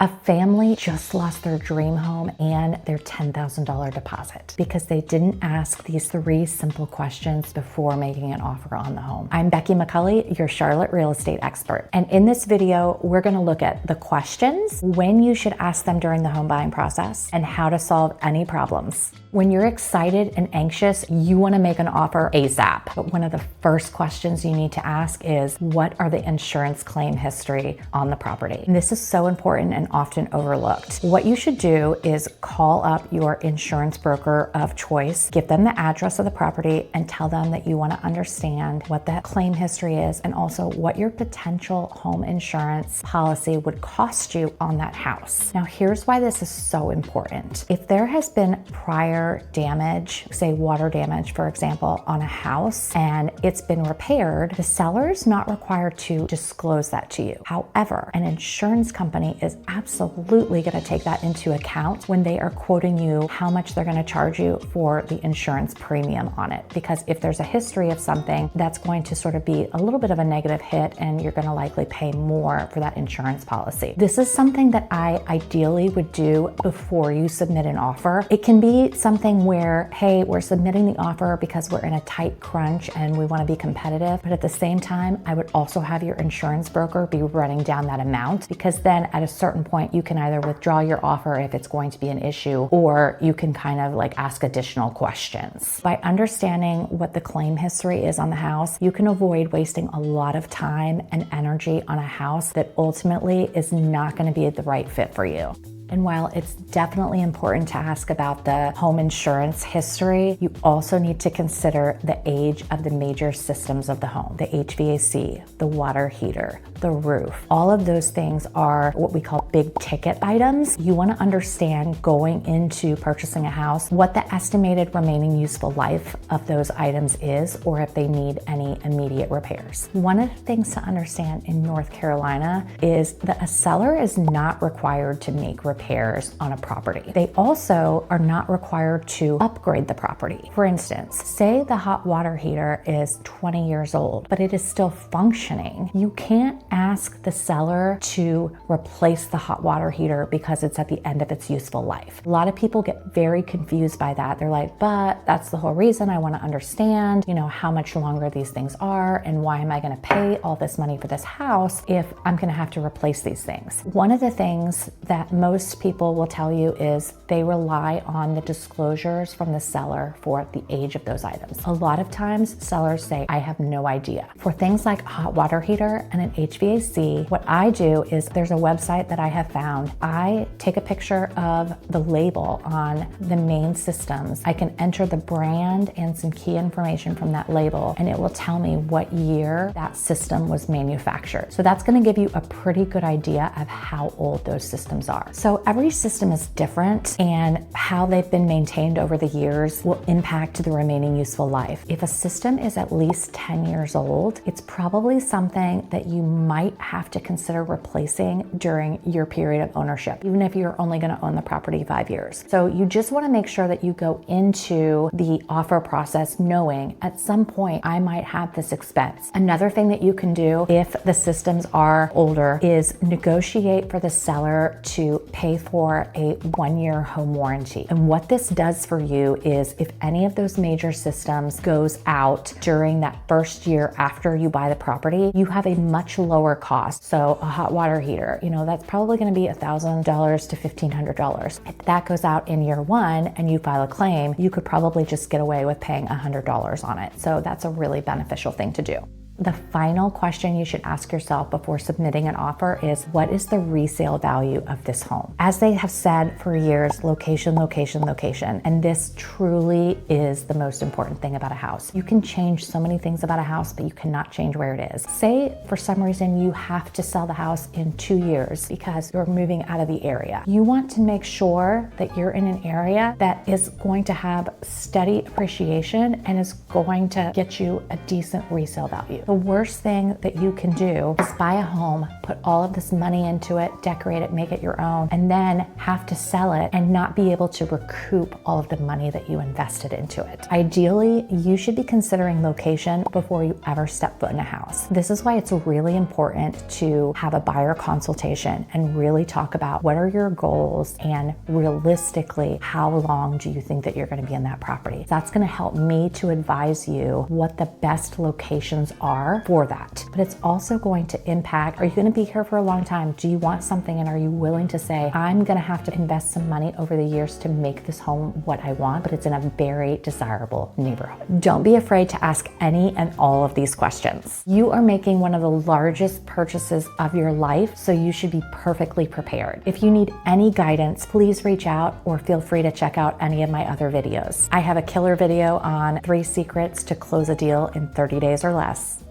A family just lost their dream home and their $10,000 deposit because they didn't ask these 3 simple questions before making an offer on the home. I'm Becky McCully, your Charlotte real estate expert. And in this video, we're gonna look at the questions, when you should ask them during the home buying process, and how to solve any problems. When you're excited and anxious, you wanna make an offer ASAP. But one of the first questions you need to ask is, what are the insurance claim history on the property? And this is so important and often overlooked. What you should do is call up your insurance broker of choice, give them the address of the property, and tell them that you wanna understand what that claim history is and also what your potential home insurance policy would cost you on that house. Now, here's why this is so important. If there has been prior damage, say water damage, for example, on a house and it's been repaired, the seller is not required to disclose that to you. However, an insurance company is absolutely going to take that into account when they are quoting you how much they're going to charge you for the insurance premium on it. Because if there's a history of something, that's going to sort of be a little bit of a negative hit and you're going to likely pay more for that insurance policy. This is something that I ideally would do before you submit an offer. It can be something where, hey, we're submitting the offer because we're in a tight crunch and we want to be competitive. But at the same time, I would also have your insurance broker be running down that amount, because then at a certain point, you can either withdraw your offer if it's going to be an issue, or you can kind of like ask additional questions. By understanding what the claim history is on the house, you can avoid wasting a lot of time and energy on a house that ultimately is not going to be the right fit for you. And while it's definitely important to ask about the home insurance history, you also need to consider the age of the major systems of the home, the HVAC, the water heater, the roof. All of those things are what we call big ticket items. You want to understand going into purchasing a house what the estimated remaining useful life of those items is, or if they need any immediate repairs. One of the things to understand in North Carolina is that a seller is not required to make repairs on a property. They also are not required to upgrade the property. For instance, say the hot water heater is 20 years old, but it is still functioning. You can't ask the seller to replace the hot water heater because it's at the end of its useful life. A lot of people get very confused by that. They're like, but that's the whole reason I want to understand, how much longer these things are and why am I going to pay all this money for this house if I'm going to have to replace these things. One of the things that most people will tell you is they rely on the disclosures from the seller for the age of those items. A lot of times sellers say, I have no idea. For things like a hot water heater and an HVAC, what I do is there's a website that I have found. I take a picture of the label on the main systems. I can enter the brand and some key information from that label, and it will tell me what year that system was manufactured. So that's going to give you a pretty good idea of how old those systems are. So every system is different, and how they've been maintained over the years will impact the remaining useful life. If a system is at least 10 years old, it's probably something that you might have to consider replacing during your period of ownership, even if you're only going to own the property 5 years. So you just want to make sure that you go into the offer process knowing at some point I might have this expense. Another thing that you can do if the systems are older is negotiate for the seller to pay for a 1-year home warranty. And what this does for you is if any of those major systems goes out during that first year after you buy the property, you have a much lower cost. So a hot water heater, that's probably going to be $1,000 to $1,500. If that goes out in year 1 and you file a claim, you could probably just get away with paying $100 on it. So that's a really beneficial thing to do. The final question you should ask yourself before submitting an offer is, what is the resale value of this home? As they have said for years, location, location, location. And this truly is the most important thing about a house. You can change so many things about a house, but you cannot change where it is. Say for some reason you have to sell the house in 2 years because you're moving out of the area. You want to make sure that you're in an area that is going to have steady appreciation and is going to get you a decent resale value. The worst thing that you can do is buy a home, put all of this money into it, decorate it, make it your own, and then have to sell it and not be able to recoup all of the money that you invested into it. Ideally, you should be considering location before you ever step foot in a house. This is why it's really important to have a buyer consultation and really talk about what are your goals and realistically, how long do you think that you're going to be in that property? That's going to help me to advise you what the best locations are for that. But it's also going to impact, are you going to be here for a long time? Do you want something, and are you willing to say, I'm going to have to invest some money over the years to make this home what I want, but it's in a very desirable neighborhood? Don't be afraid to ask any and all of these questions. You are making one of the largest purchases of your life, so you should be perfectly prepared. If you need any guidance, please reach out or feel free to check out any of my other videos. I have a killer video on 3 secrets to close a deal in 30 days or less.